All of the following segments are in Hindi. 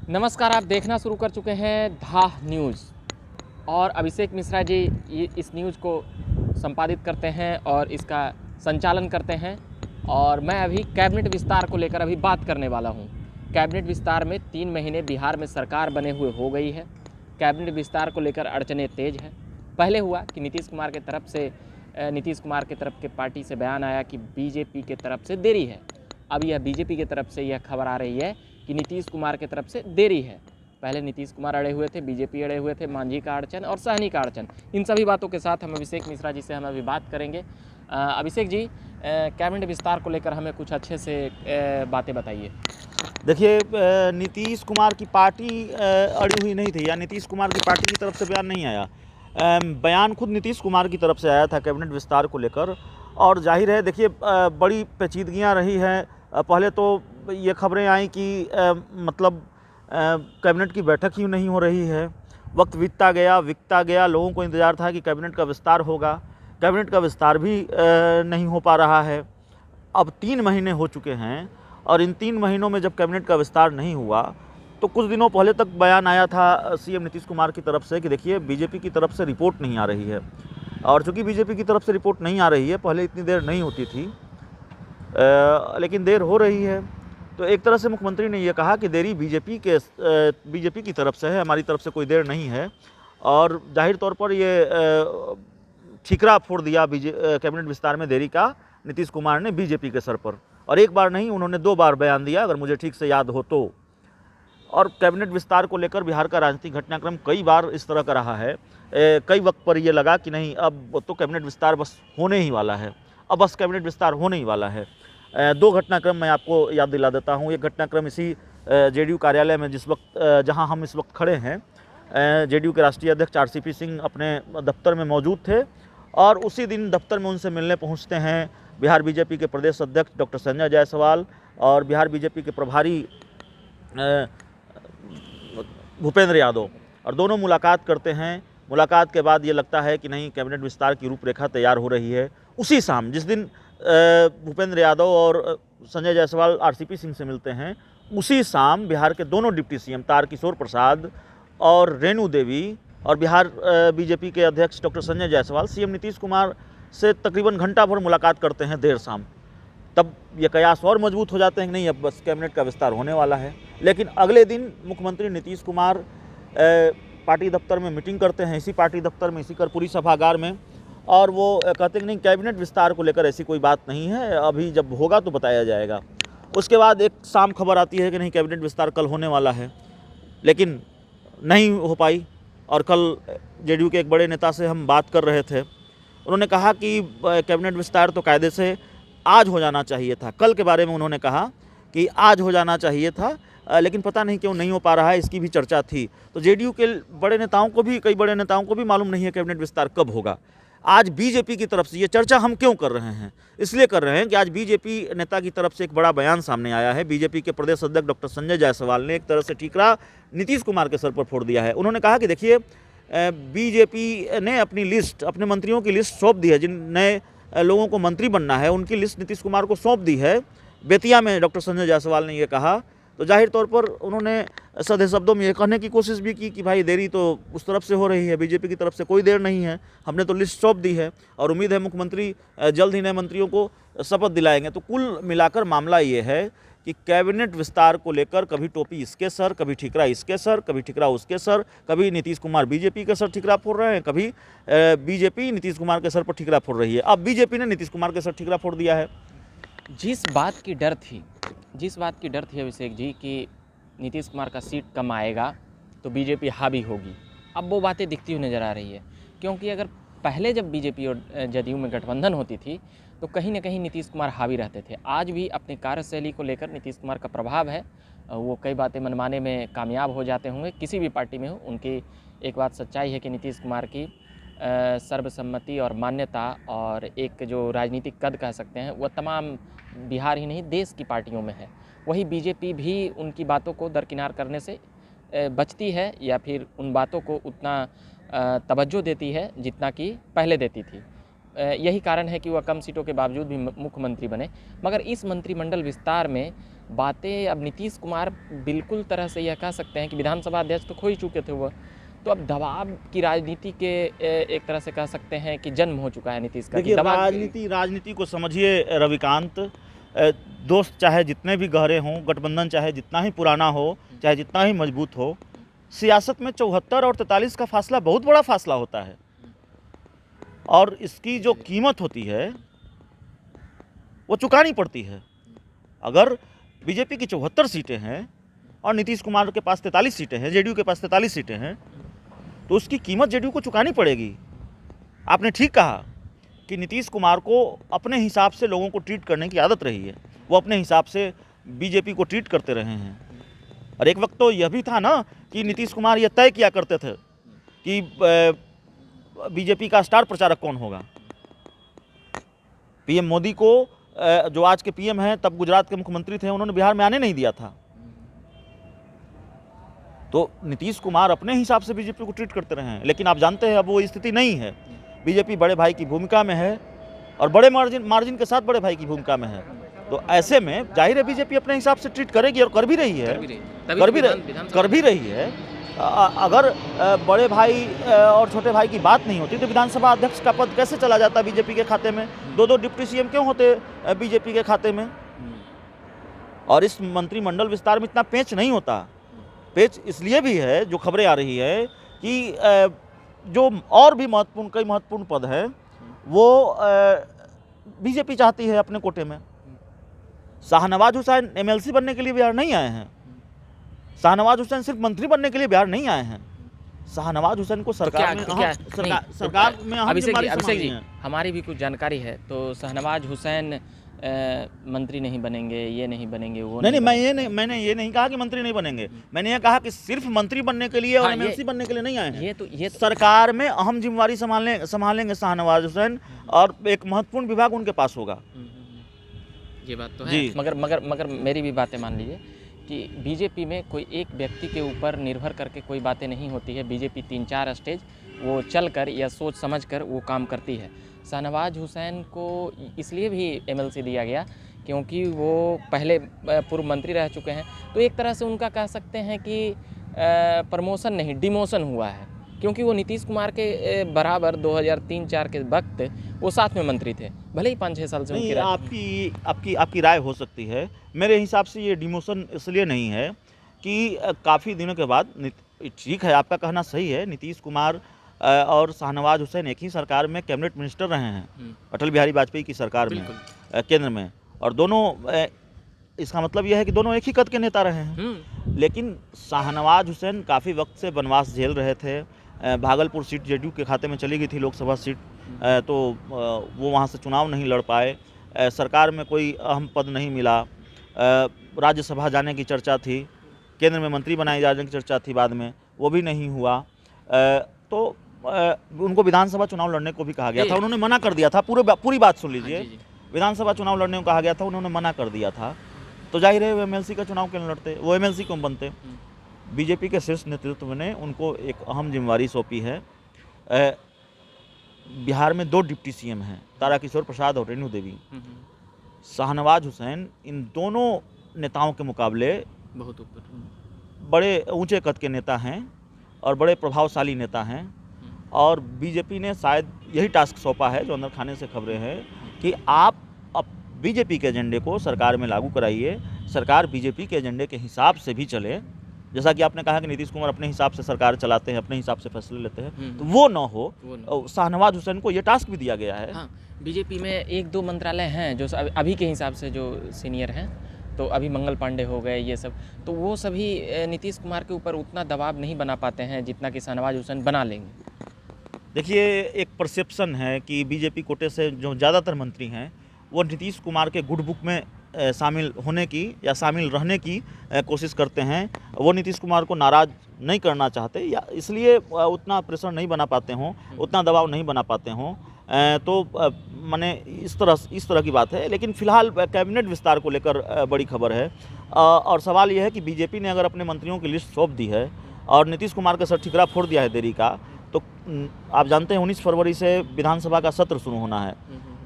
नमस्कार, आप देखना शुरू कर चुके हैं धाह न्यूज़ और अभिषेक मिश्रा जी इस न्यूज़ को संपादित करते हैं और इसका संचालन करते हैं। और मैं अभी कैबिनेट विस्तार को लेकर अभी बात करने वाला हूं। कैबिनेट विस्तार में 3 महीने बिहार में सरकार बने हुए हो गई है। कैबिनेट विस्तार को लेकर अड़चने तेज है। पहले हुआ कि नीतीश कुमार के तरफ के पार्टी से बयान आया कि बीजेपी के तरफ से देरी है। अब यह बीजेपी की तरफ से यह खबर आ रही है कि नीतीश कुमार की तरफ से देरी है। पहले नीतीश कुमार अड़े हुए थे, बीजेपी अड़े हुए थे, मांझी का अड़चन और सहनी का अड़चन। इन सभी बातों के साथ हम अभिषेक मिश्रा जी से हम अभी बात करेंगे। अभिषेक जी, कैबिनेट विस्तार को लेकर हमें कुछ अच्छे से बातें बताइए। देखिए, नीतीश कुमार की पार्टी अड़ी हुई नहीं थी या नीतीश कुमार की पार्टी की तरफ से बयान नहीं आया। बयान खुद नीतीश कुमार की तरफ से आया था कैबिनेट विस्तार को लेकर। और जाहिर है, देखिए, बड़ी पेचीदगियां रही हैं। पहले तो ये खबरें आई कि कैबिनेट की बैठक ही नहीं हो रही है। वक्त बीतता गया, लोगों को इंतज़ार था कि कैबिनेट का विस्तार होगा। कैबिनेट का विस्तार भी नहीं हो पा रहा है। अब 3 महीने हो चुके हैं और इन 3 महीनों में जब कैबिनेट का विस्तार नहीं हुआ तो कुछ दिनों पहले तक बयान आया था सीएम नीतीश कुमार की तरफ से कि देखिए, बीजेपी की तरफ से रिपोर्ट नहीं आ रही है। और चूँकि बीजेपी की तरफ से रिपोर्ट नहीं आ रही है, पहले इतनी देर नहीं होती थी, लेकिन देर हो रही है। तो एक तरह से मुख्यमंत्री ने यह कहा कि देरी बीजेपी की तरफ से है, हमारी तरफ से कोई देर नहीं है। और जाहिर तौर पर ये ठीकरा फोड़ दिया कैबिनेट विस्तार में देरी का नीतीश कुमार ने बीजेपी के सर पर। और एक बार नहीं, उन्होंने 2 बार बयान दिया, अगर मुझे ठीक से याद हो तो। और कैबिनेट विस्तार को लेकर बिहार का राजनीतिक घटनाक्रम कई बार इस तरह का रहा है। कई वक्त पर यह लगा कि नहीं, अब तो कैबिनेट विस्तार बस होने ही वाला है, अब बस कैबिनेट विस्तार होने ही वाला है। 2 घटनाक्रम मैं आपको याद दिला देता हूँ। एक घटनाक्रम इसी जेडीयू कार्यालय में जहाँ हम इस वक्त खड़े हैं, जेडीयू के राष्ट्रीय अध्यक्ष आरसीपी सिंह अपने दफ्तर में मौजूद थे और उसी दिन दफ्तर में उनसे मिलने पहुंचते हैं बिहार बीजेपी के प्रदेश अध्यक्ष डॉक्टर संजय जायसवाल और बिहार बीजेपी के प्रभारी भूपेंद्र यादव, और दोनों मुलाकात करते हैं। मुलाकात के बाद ये लगता है कि नहीं, कैबिनेट विस्तार की रूपरेखा तैयार हो रही है। उसी शाम, जिस दिन भूपेंद्र यादव और संजय जायसवाल आरसीपी सिंह से मिलते हैं, उसी शाम बिहार के दोनों डिप्टी सीएम तारकिशोर प्रसाद और रेणु देवी और बिहार बीजेपी के अध्यक्ष डॉक्टर संजय जायसवाल सीएम नीतीश कुमार से तकरीबन घंटा भर मुलाकात करते हैं देर शाम। तब ये कयास और मजबूत हो जाते हैं कि नहीं, अब बस कैबिनेट का विस्तार होने वाला है। लेकिन अगले दिन मुख्यमंत्री नीतीश कुमार पार्टी दफ्तर में मीटिंग करते हैं, इसी पार्टी दफ्तर में, इसी कर्पूरी सभागार में, और वो कहते हैं कि नहीं, कैबिनेट विस्तार को लेकर ऐसी कोई बात नहीं है, अभी जब होगा तो बताया जाएगा। उसके बाद एक शाम खबर आती है कि नहीं, कैबिनेट विस्तार कल होने वाला है, लेकिन नहीं हो पाई। और कल जेडीयू के एक बड़े नेता से हम बात कर रहे थे, उन्होंने कहा कि कैबिनेट विस्तार तो कायदे से आज हो जाना चाहिए था। कल के बारे में उन्होंने कहा कि आज हो जाना चाहिए था, लेकिन पता नहीं क्यों नहीं हो पा रहा है, इसकी भी चर्चा थी। तो जेडीयू के कई बड़े नेताओं को भी मालूम नहीं है कैबिनेट विस्तार कब होगा। आज बीजेपी की तरफ से ये चर्चा हम क्यों कर रहे हैं? इसलिए कर रहे हैं कि आज बीजेपी नेता की तरफ से एक बड़ा बयान सामने आया है। बीजेपी के प्रदेश अध्यक्ष डॉक्टर संजय जायसवाल ने एक तरह से ठीकरा नीतीश कुमार के सर पर फोड़ दिया है। उन्होंने कहा कि देखिए, बीजेपी ने अपनी लिस्ट, अपने मंत्रियों की लिस्ट सौंप दी है। जिन नए लोगों को मंत्री बनना है उनकी लिस्ट नीतीश कुमार को सौंप दी है। बेतिया में डॉक्टर संजय जायसवाल ने यह कहा। तो जाहिर तौर पर उन्होंने सधे शब्दों में ये कहने की कोशिश भी की कि भाई, देरी तो उस तरफ से हो रही है, बीजेपी की तरफ से कोई देर नहीं है, हमने तो लिस्ट सौंप दी है और उम्मीद है मुख्यमंत्री जल्द ही नए मंत्रियों को शपथ दिलाएंगे। तो कुल मिलाकर मामला ये है कि कैबिनेट विस्तार को लेकर कभी टोपी इसके सर, कभी ठीकरा इसके सर, कभी ठीकरा उसके सर, कभी नीतीश कुमार बीजेपी के सर ठीकरा फोड़ रहे हैं, कभी बीजेपी नीतीश कुमार के सर पर ठीकरा फोड़ रही है। अब बीजेपी ने नीतीश कुमार के सर ठीकरा फोड़ दिया है। जिस बात की डर थी अभिषेक जी कि नीतीश कुमार का सीट कम आएगा तो बीजेपी हावी होगी, अब वो बातें दिखती हुई नज़र आ रही है। क्योंकि अगर पहले जब बीजेपी और जदयू में गठबंधन होती थी तो कहीं ना कहीं नीतीश कुमार हावी रहते थे। आज भी अपनी कार्यशैली को लेकर नीतीश कुमार का प्रभाव है, वो कई बातें मनवाने में कामयाब हो जाते होंगे, किसी भी पार्टी में हो। उनकी एक बात सच्चाई है कि नीतीश कुमार की सर्वसम्मति और मान्यता और एक जो राजनीतिक कद कह सकते हैं, वह तमाम बिहार ही नहीं देश की पार्टियों में है। वही बीजेपी भी उनकी बातों को दरकिनार करने से बचती है या फिर उन बातों को उतना तवज्जो देती है जितना कि पहले देती थी। यही कारण है कि वह कम सीटों के बावजूद भी मुख्यमंत्री बने। मगर इस मंत्रिमंडल विस्तार में बातें अब नीतीश कुमार बिल्कुल तरह से यह कह सकते हैं कि विधानसभा अध्यक्ष तो खो ही चुके थे वह, तो अब दबाव की राजनीति के एक तरह से कह सकते हैं कि जन्म हो चुका है नीतीश का। देखिए, दबाव राजनीति को समझिए रविकांत, दोस्त चाहे जितने भी गहरे हों, गठबंधन चाहे जितना ही पुराना हो, चाहे जितना ही मजबूत हो, सियासत में 74 और 43 का फासला बहुत बड़ा फासला होता है, और इसकी जो कीमत होती है वो चुकानी पड़ती है। अगर बीजेपी की 74 सीटें हैं और नीतीश कुमार के पास 43 सीटें हैं, जेडीयू के पास 43 सीटें हैं, तो उसकी कीमत जेडीयू को चुकानी पड़ेगी। आपने ठीक कहा कि नीतीश कुमार को अपने हिसाब से लोगों को ट्रीट करने की आदत रही है, वो अपने हिसाब से बीजेपी को ट्रीट करते रहे हैं। और एक वक्त तो यह भी था ना कि नीतीश कुमार ये तय किया करते थे कि बीजेपी का स्टार प्रचारक कौन होगा। पीएम मोदी को, जो आज के पीएम हैं, तब गुजरात के मुख्यमंत्री थे, उन्होंने बिहार में आने नहीं दिया था। तो नीतीश कुमार अपने हिसाब से बीजेपी को ट्रीट करते रहे हैं, लेकिन आप जानते हैं अब वो स्थिति नहीं है। बीजेपी बड़े भाई की भूमिका में है और बड़े मार्जिन के साथ बड़े भाई की भूमिका में है। तो ऐसे में जाहिर है बीजेपी अपने हिसाब से ट्रीट करेगी और कर भी रही है। अगर बड़े भाई और छोटे भाई की बात नहीं होती तो विधानसभा अध्यक्ष का पद कैसे चला जाता बीजेपी के खाते में? 2-2 डिप्टी सीएम क्यों होते बीजेपी के खाते में? और इस मंत्रिमंडल विस्तार में इतना पेच नहीं होता। पेच इसलिए भी है, जो खबरें आ रही है कि जो और भी कई महत्वपूर्ण पद हैं वो बीजेपी चाहती है अपने कोटे में। शाहनवाज हुसैन एमएलसी बनने के लिए बिहार नहीं आए हैं। शाहनवाज हुसैन सिर्फ मंत्री बनने के लिए बिहार नहीं आए हैं। शाहनवाज हुसैन को सरकार में अभिषेक जी, हमारी भी कुछ जानकारी है, तो शाहनवाज हुसैन मंत्री नहीं बनेंगे, ये नहीं बनेंगे, वो नहीं। मैंने ये नहीं कहा कि मंत्री नहीं बनेंगे। मैंने ये कहा कि सिर्फ मंत्री बनने के लिए और एमएलसी बनने के लिए नहीं आए हैं। ये तो सरकार में अहम जिम्मेवारी संभालेंगे शाहनवाज हुसैन, और एक महत्वपूर्ण विभाग उनके पास होगा। ये बात तो है। मगर मेरी भी बातें मान लीजिए कि बीजेपी में कोई एक व्यक्ति के ऊपर निर्भर करके कोई बातें नहीं होती है। बीजेपी 3-4 स्टेज वो चलकर या सोच समझकर वो काम करती है। शाहनवाज हुसैन को इसलिए भी एमएलसी दिया गया क्योंकि वो पहले पूर्व मंत्री रह चुके हैं, तो एक तरह से उनका कह सकते हैं कि प्रमोशन नहीं, डिमोशन हुआ है, क्योंकि वो नीतीश कुमार के बराबर 2003-4 के वक्त वो साथ में मंत्री थे, भले ही 5-6 साल से उनकी आपकी राय हो सकती है। मेरे हिसाब से ये डिमोशन इसलिए नहीं है कि काफ़ी दिनों के बाद, ठीक है आपका कहना सही है, नीतीश कुमार और शाहनवाज हुसैन एक ही सरकार में कैबिनेट मिनिस्टर रहे हैं, अटल बिहारी वाजपेयी की सरकार में, केंद्र में, और दोनों, इसका मतलब यह है कि दोनों एक ही कद के नेता रहे हैं। लेकिन शाहनवाज हुसैन काफ़ी वक्त से वनवास झेल रहे थे। भागलपुर सीट जेडीयू के खाते में चली गई थी, लोकसभा सीट, तो वो वहाँ से चुनाव नहीं लड़ पाए। सरकार में कोई अहम पद नहीं मिला। राज्यसभा जाने की चर्चा थी, केंद्र में मंत्री बनाए जाने की चर्चा थी, बाद में वो भी नहीं हुआ। तो उनको विधानसभा चुनाव लड़ने को भी कहा गया था, उन्होंने मना कर दिया था। पूरी बात सुन लीजिए। विधानसभा चुनाव लड़ने को कहा गया था, उन्होंने मना कर दिया था। तो जाहिर है वो एमएलसी का चुनाव क्यों लड़ते, वो एमएलसी क्यों बनते? बीजेपी के शीर्ष नेतृत्व ने उनको एक अहम जिम्मेवारी सौंपी है। बिहार में 2 डिप्टी सीएम हैं, ताराकिशोर प्रसाद और रेणु देवी। शाहनवाज हुसैन इन दोनों नेताओं के मुकाबले बहुत ऊपर, बड़े ऊंचे कद के नेता हैं और बड़े प्रभावशाली नेता हैं, और बीजेपी ने शायद यही टास्क सौंपा है, जो अंदर खाने से खबरें हैं, कि आप अब बीजेपी के एजेंडे को सरकार में लागू कराइए, सरकार बीजेपी के एजेंडे के हिसाब से भी चले। जैसा कि आपने कहा कि नीतीश कुमार अपने हिसाब से सरकार चलाते हैं, अपने हिसाब से फैसले लेते हैं, तो वो ना हो। शाहनवाज हुसैन को ये टास्क भी दिया गया है। हाँ, बीजेपी में 1-2 मंत्रालय हैं जो अभी के हिसाब से जो सीनियर हैं, तो अभी मंगल पांडे हो गए, ये सब, तो वो सभी नीतीश कुमार के ऊपर उतना दबाव नहीं बना पाते हैं जितना कि शाहनवाज हुसैन बना लेंगे। देखिए, एक परसेप्शन है कि बीजेपी कोटे से जो ज़्यादातर मंत्री हैं वो नीतीश कुमार के गुड बुक में शामिल होने की या शामिल रहने की कोशिश करते हैं। वो नीतीश कुमार को नाराज़ नहीं करना चाहते, या इसलिए उतना प्रेशर नहीं बना पाते हों, उतना दबाव नहीं बना पाते हों। तो माने इस तरह की बात है। लेकिन फिलहाल कैबिनेट विस्तार को लेकर बड़ी खबर है, और सवाल यह है कि बीजेपी ने अगर अपने मंत्रियों की लिस्ट सौंप दी है और नीतीश कुमार का सर ठिकरा फोड़ दिया है देरी का, तो आप जानते हैं 19 फरवरी से विधानसभा का सत्र शुरू होना है,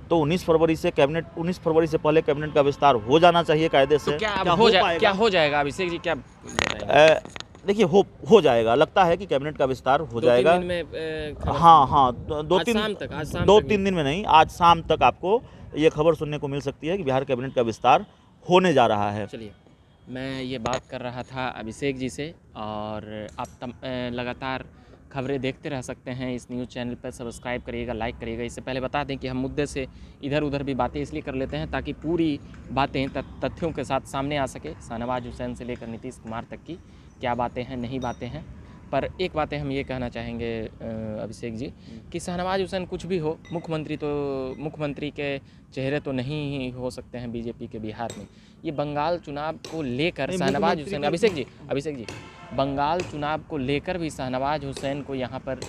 तो 19 फरवरी से पहले कैबिनेट का विस्तार हो जाना चाहिए कायदे से। तो क्या हो जाएगा अभिषेक जी, क्या बताएंगे? देखिए हो जाएगा, लगता है कि कैबिनेट का विस्तार हो जाएगा। 2-3 दिन में हाँ, आज 2-3 दिन में नहीं, आज शाम तक आपको ये खबर सुनने को मिल सकती है कि बिहार कैबिनेट का विस्तार होने जा रहा है। चलिए, मैं ये बात कर रहा था अभिषेक जी से, और आप लगातार खबरें देखते रह सकते हैं इस न्यूज़ चैनल पर। सब्सक्राइब करिएगा, लाइक करिएगा। इससे पहले बता दें कि हम मुद्दे से इधर उधर भी बातें इसलिए कर लेते हैं ताकि पूरी बातें तथ्यों के साथ सामने आ सके। शाहनवाज हुसैन से लेकर नीतीश कुमार तक की क्या बातें हैं, नहीं बातें हैं। पर एक बातें हम ये कहना चाहेंगे अभिषेक जी कि शाहनवाज हुसैन कुछ भी हो, मुख्यमंत्री के चेहरे तो नहीं हो सकते हैं बीजेपी के बिहार में। ये बंगाल चुनाव को लेकर शाहनवाज हुसैन, अभिषेक जी, बंगाल चुनाव को लेकर भी शाहनवाज हुसैन को यहाँ पर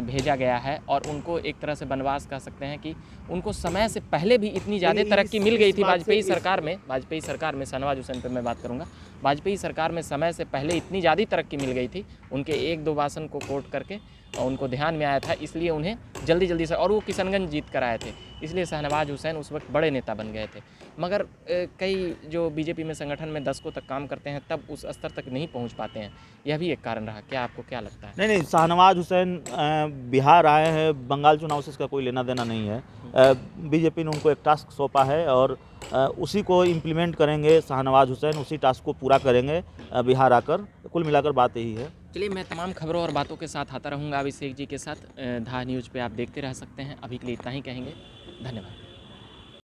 भेजा गया है, और उनको एक तरह से बनवास कह सकते हैं कि उनको समय से पहले भी इतनी ज़्यादा तरक्की मिल गई थी वाजपेयी सरकार में। शाहनवाज हुसैन पर मैं बात करूँगा। वाजपेयी सरकार में समय से पहले इतनी ज़्यादा तरक्की मिल गई थी, उनके 1-2 भाषण को कोट करके और उनको ध्यान में आया था, इसलिए उन्हें जल्दी से, और वो किशनगंज जीत कर आए थे, इसलिए शाहनवाज हुसैन उस वक्त बड़े नेता बन गए थे। मगर कई जो बीजेपी में संगठन में दशकों तक काम करते हैं तब उस स्तर तक नहीं पहुंच पाते हैं, यह भी एक कारण रहा। क्या आपको क्या लगता है? नहीं, शाहनवाज हुसैन बिहार आए हैं, बंगाल चुनाव से इसका कोई लेना देना नहीं है। बीजेपी ने उनको एक टास्क सौंपा है और उसी को इम्प्लीमेंट करेंगे। शाहनवाज हुसैन उसी टास्क को पूरा करेंगे बिहार आकर। कुल मिलाकर बात यही है। चलिए, मैं तमाम खबरों और बातों के साथ आता रहूँगा अभिषेक जी के साथ। धा न्यूज़ पे आप देखते रह सकते हैं। अभी के लिए इतना ही कहेंगे। धन्यवाद।